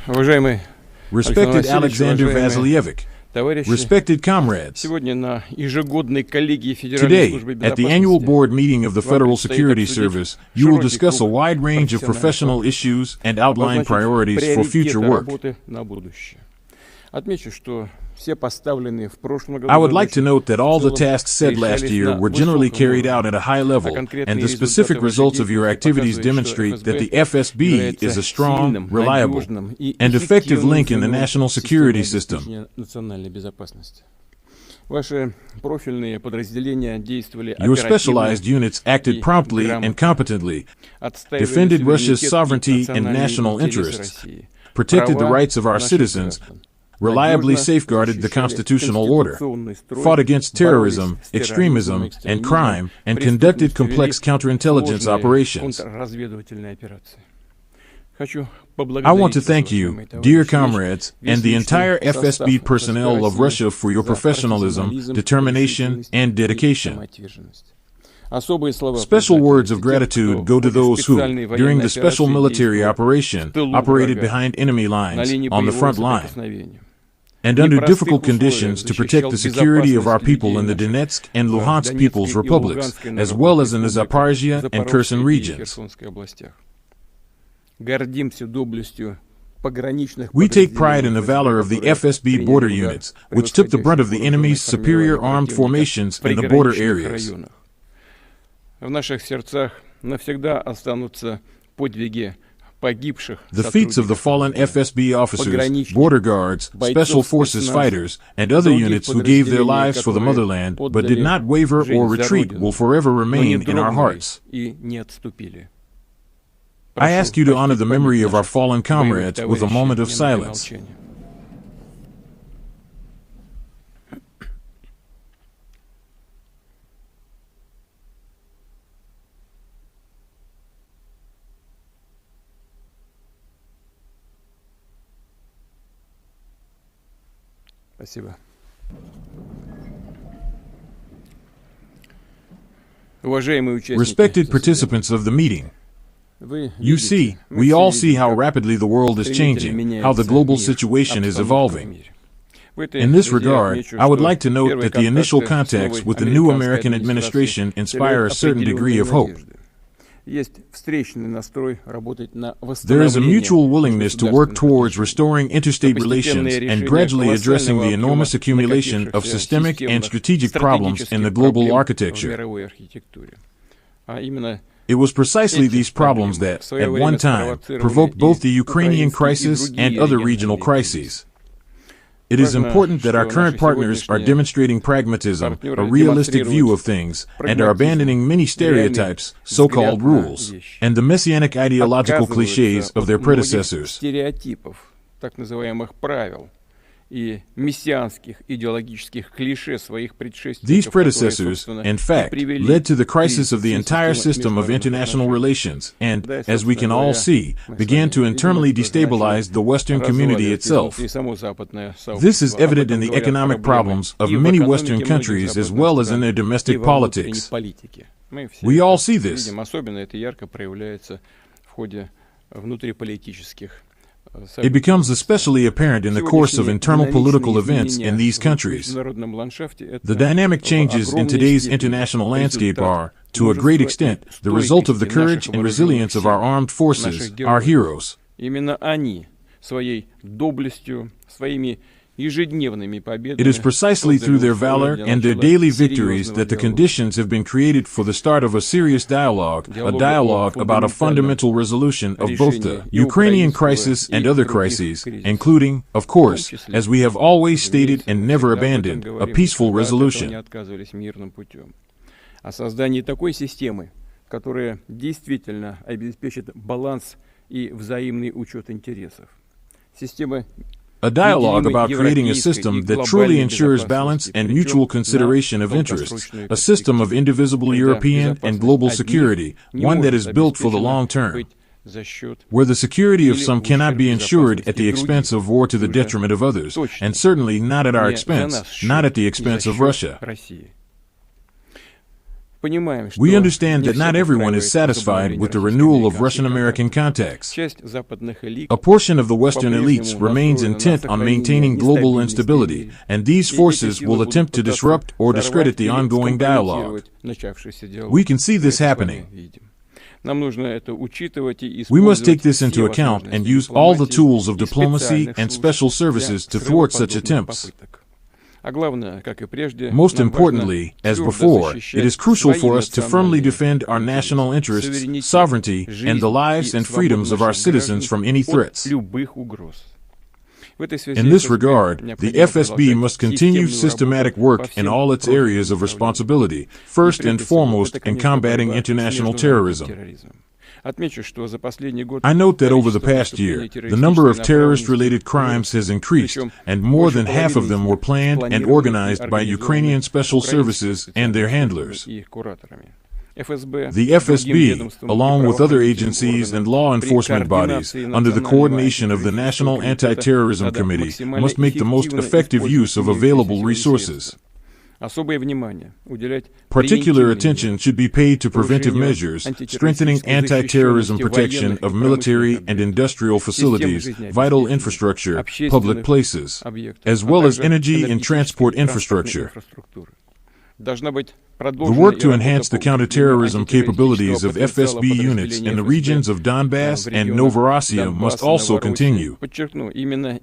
Уважаемый Respected Alexander Vasilyevic, товарищи, respected comrades, сегодня на ежегодной коллегии Федеральной today, службы at the annual безопасности board meeting of the Federal Security Service, you will discuss a wide range of professional issues and outline priorities for future work. работы на будущее. Отмечу, что все поставленные в прошлом году I would like to задачи note that all в the целом tasks said last решались year на were generally высоком carried уровне. out at a high level, and the specific results of your activities demonstrate that the FSB is a strong, reliable, and effective link in the national security system. Национальной безопасности. Ваши профильные подразделения действовали Your оперативно specialized units acted и promptly грамотно, and competently, отстаивали defended Russia's суверенитет и sovereignty and национальные national интересы interests, России, protected the права rights of our наших citizens, граждан, reliably надежно safeguarded the защищали constitutional order, конституционный строй, fought against terrorism, боролись с extremism, терроризмом, and crime, and преступностью, conducted вели complex counterintelligence сложные operations. контрразведывательные операции. Хочу I want поблагодарить to вас, thank уважаемые you, dear товарищи, comrades, весь and the личный entire состав FSB personnel of России Russia for your за professionalism, профессионализм, determination, and решительность и dedication. самоотверженность. Особые слова Special признательности words of тем, gratitude кто go в to ходе those who, специальной during военной the special операции military действовал operation, в тылу operated врага behind enemy на lines линии on the боевого front line, соприкосновения. and В under непростых difficult условиях conditions to protect защищал the security of our безопасность people in the людей наших Donetsk and в Luhansk Донецкой People's и Republics, Луганской as народных well as in the республиках, Zaporizhia and Kherson Запорожской и regions. Херсонской областях. Гордимся доблестью пограничных We take pride in подразделений the valor of the которые FSB приняли border удар units, which took the brunt of the enemy's superior armed formations in the border приграничных areas. районах. В наших сердцах навсегда останутся подвиги погибших The feats of the fallen FSB officers, border guards, special forces fighters, and other units who gave their lives for the motherland but did not waver or retreat will forever remain in our hearts. и не отступили. I ask you to honor the memory of our fallen comrades with a moment of silence. Спасибо. Уважаемые участники, Respected participants of the meeting, вы you видите, see, мы we все all видим, see how как rapidly the world is стремительно changing, меняется how the global мир, situation is обстановка в evolving. мире. В этой In this связи regard, отмечу, I would что like to note первые that the initial контакты с contacts новой with the new американской American administration администрацией inspire a certain degree of hope. определенные надежды. Есть встречный настрой работать на There is a восстановление mutual willingness to work межгосударственных towards отношений. restoring interstate relations and gradually addressing the enormous accumulation of systemic and strategic problems in the global architecture. А именно It was precisely these problems that, at one time, provoked both the Ukrainian crisis and other regional crises. It is important that our current partners are demonstrating pragmatism, a realistic view of things, and are abandoning many stereotypes, so-called rules, and the messianic ideological cliches of their predecessors. Стереотипов, так называемых правил и мессианских идеологических клише своих предшественников. These predecessors, in fact, led to the crisis of the entire system of international relations and, as we can all see, began to internally destabilize the Western community itself. This is evident in the economic problems of many Western countries as well as in their domestic politics. We all see this. Особенно это ярко проявляется в ходе внутриполитических. It becomes especially apparent in the course of internal political events in these countries. The dynamic changes in today's international landscape are, to a great extent, the result of the courage and resilience of our armed forces, our heroes. Именно они своей доблестью, своими ежедневными победами. It is precisely through their valor and their daily victories that the conditions have been created for the start of a serious dialogue, a dialogue about a fundamental resolution of both the Ukrainian crisis and other crises, including, of course, as we have always stated and never abandoned, a peaceful resolution. О создании такой системы, которая действительно обеспечит баланс и взаимный учет интересов. Система A dialogue about creating a system that truly ensures balance and mutual consideration of interests, a system of indivisible European and global security, one that is built for the long term, where the security of some cannot be ensured at the expense of war to the detriment of others, and certainly not at our expense, not at the expense of Russia. We understand that not everyone is satisfied with the renewal of Russian-American contacts. A portion of the Western elites remains intent on maintaining global instability, and these forces will attempt to disrupt or discredit the ongoing dialogue. We can see this happening. We must take this into account and use all the tools of diplomacy and special services to thwart such attempts. Most importantly, as before, it is crucial for us to firmly defend our national interests, sovereignty, and the lives and freedoms of our citizens from any threats. In this regard, the FSB must continue systematic work in all its areas of responsibility, first and foremost in combating international terrorism. I note that over the past year, the number of terrorist-related crimes has increased, and more than half of them were planned and organized by Ukrainian special services and their handlers. The FSB, along with other agencies and law enforcement bodies, under the coordination of the National Anti-Terrorism Committee, must make the most effective use of available resources. Particular attention should be paid to preventive measures, strengthening anti-terrorism protection of military and industrial facilities, vital infrastructure, public places, as well as energy and transport infrastructure. The work to enhance the counterterrorism capabilities of FSB units in the regions of Donbass and Novorossiya must also continue.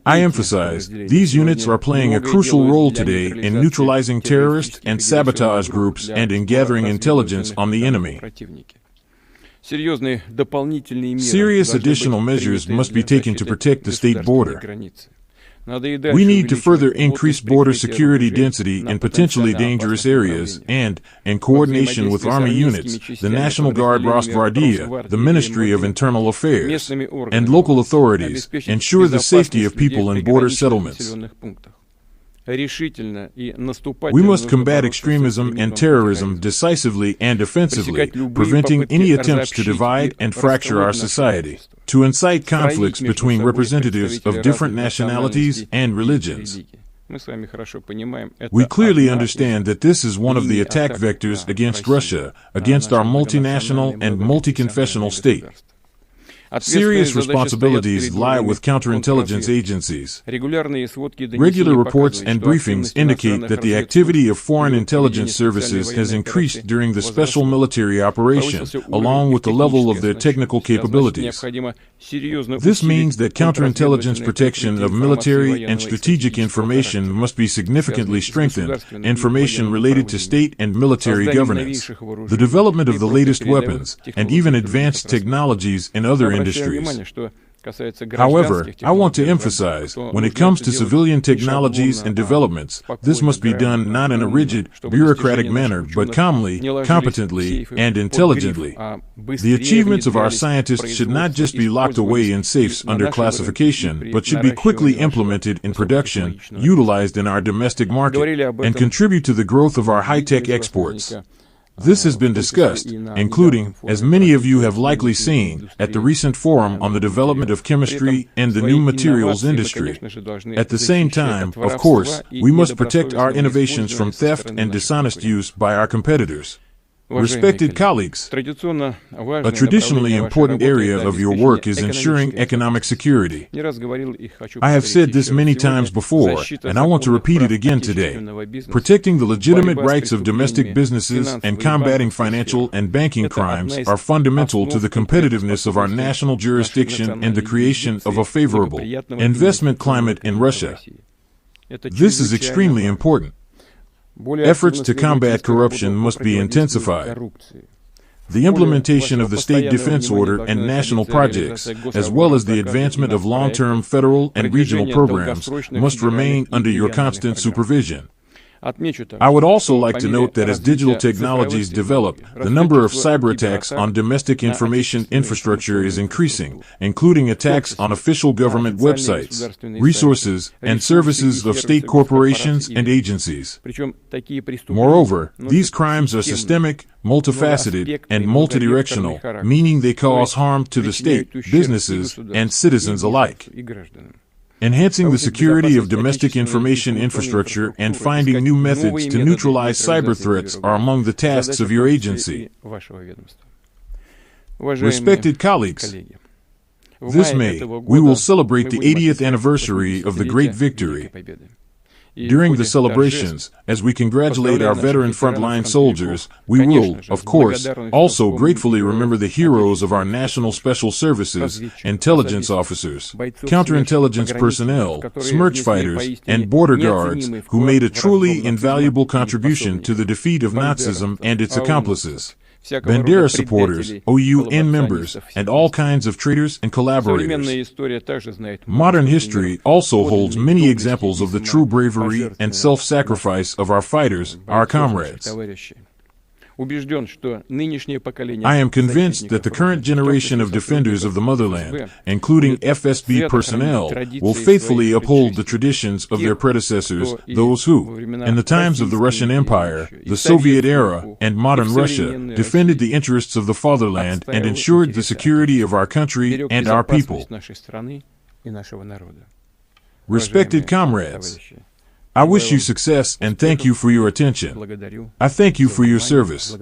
I emphasize, these units are playing a crucial role today in neutralizing terrorist and sabotage groups and in gathering intelligence on the enemy. Serious additional measures must be taken to protect the state border. We need to further increase border security density in potentially dangerous areas and, in coordination with Army units, the National Guard Rosgvardia, the Ministry of Internal Affairs, and local authorities, ensure the safety of people in border settlements. We must combat extremism and terrorism decisively and offensively, preventing any attempts to divide and fracture our society, to incite conflicts between representatives of different nationalities and religions. We clearly understand that this is one of the attack vectors against Russia, against our multinational and multi-confessional state. Serious responsibilities lie with counterintelligence agencies. Regular reports and briefings indicate that the activity of foreign intelligence services has increased during the special military operation, along with the level of their technical capabilities. This means that counterintelligence protection of military and strategic information must be significantly strengthened, information related to state and military governance, the development of the latest weapons, and even advanced technologies in other industries. However, I want to emphasize, when it comes to civilian technologies and developments, this must be done not in a rigid, bureaucratic manner, but calmly, competently, and intelligently. The achievements of our scientists should not just be locked away in safes under classification, but should be quickly implemented in production, utilized in our domestic market, and contribute to the growth of our high-tech exports. This has been discussed, including, as many of you have likely seen, at the recent forum on the development of chemistry and the new materials industry. At the same time, of course, we must protect our innovations from theft and dishonest use by our competitors. Respected colleagues, a traditionally important area of your work is ensuring economic security. I have said this many times before, and I want to repeat it again today. Protecting the legitimate rights of domestic businesses and combating financial and banking crimes are fundamental to the competitiveness of our national jurisdiction and the creation of a favorable investment climate in Russia. This is extremely important. Efforts to combat corruption must be intensified. The implementation of the State Defense Order and national projects, as well as the advancement of long-term federal and regional programs, must remain under your constant supervision. I would also like to note that as digital technologies develop, the number of cyberattacks on domestic information infrastructure is increasing, including attacks on official government websites, resources, and services of state corporations and agencies. Moreover, these crimes are systemic, multifaceted, and multidirectional, meaning they cause harm to the state, businesses, and citizens alike. Enhancing the security of domestic information infrastructure and finding new methods to neutralize cyber threats are among the tasks of your agency. Respected colleagues, this May, we will celebrate the 80th anniversary of the Great Victory. During the celebrations, as we congratulate our veteran frontline soldiers, we will, of course, also gratefully remember the heroes of our national special services, intelligence officers, counterintelligence personnel, smirch fighters, and border guards who made a truly invaluable contribution to the defeat of Nazism and its accomplices. Bandera supporters, OUN members, and all kinds of traitors and collaborators. Modern history also holds many examples of the true bravery and self-sacrifice of our fighters, our comrades. I am convinced that the current generation of defenders of the motherland, including FSB personnel, will faithfully uphold the traditions of their predecessors, those who, in the times of the Russian Empire, the Soviet era, and modern Russia, defended the interests of the fatherland and ensured the security of our country and our people. Respected comrades, I wish you success and thank you for your attention. I thank you for your service.